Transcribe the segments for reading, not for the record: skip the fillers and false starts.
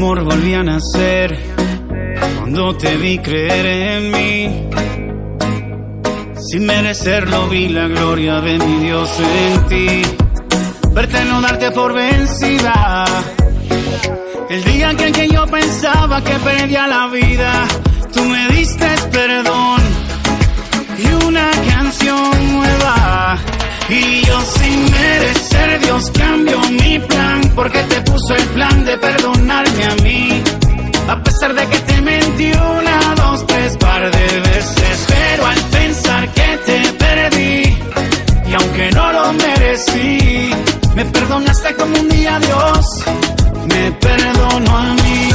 amor volví a nacer cuando te vi creer en mí. Sin merecerlo vi la gloria de mi Dios en ti. Verte no darte por vencida. El día en que yo pensaba que perdía la vida, tú me diste perdón y una canción nueva. Y yo sin merecer, Dios cambió mi plan, porque te puso el plan de perdonarme a mí. A pesar de que te mentí una, dos, tres par de veces, pero al pensar que te perdí, y aunque no lo merecí, me perdonaste como un día Dios me perdonó a mí.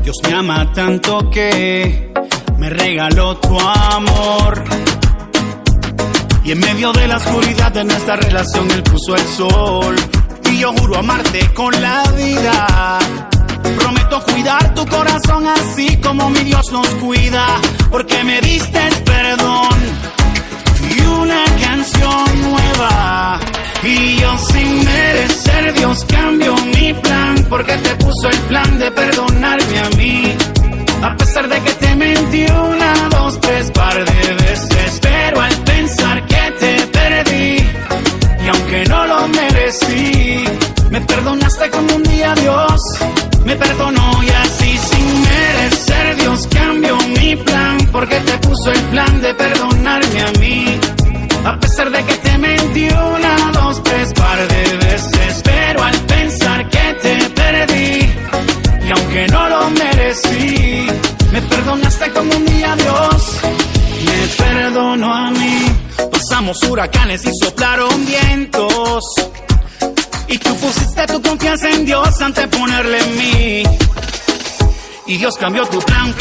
Dios me ama tanto que me regaló tu amor, y en medio de la oscuridad de nuestra relación Él puso el sol. Y yo juro amarte con la vida. Prometo cuidar tu corazón así como mi Dios nos cuida, porque me diste perdón y una canción nueva. Y yo sin merecer, Dios cambió mi plan, porque te puso el plan de perdonarme a mí. A pesar de que te mentí una, dos, tres par de veces, pero al pensar que te perdí, y aunque no lo merecí, me perdonaste como un día Dios me perdonó. Y así sin merecer, Dios cambió mi plan, porque te puso el plan de perdonarme a mí. A pesar de que te mentí una, dos, tres par de veces, pero al pensar que te perdí, y aunque no lo merecí, me perdonaste como un día Dios me perdonó a mí. Pasamos huracanes y soplaron vientos, y tú pusiste tu confianza en Dios antes de ponerle en mí. Y Dios cambió tu plan.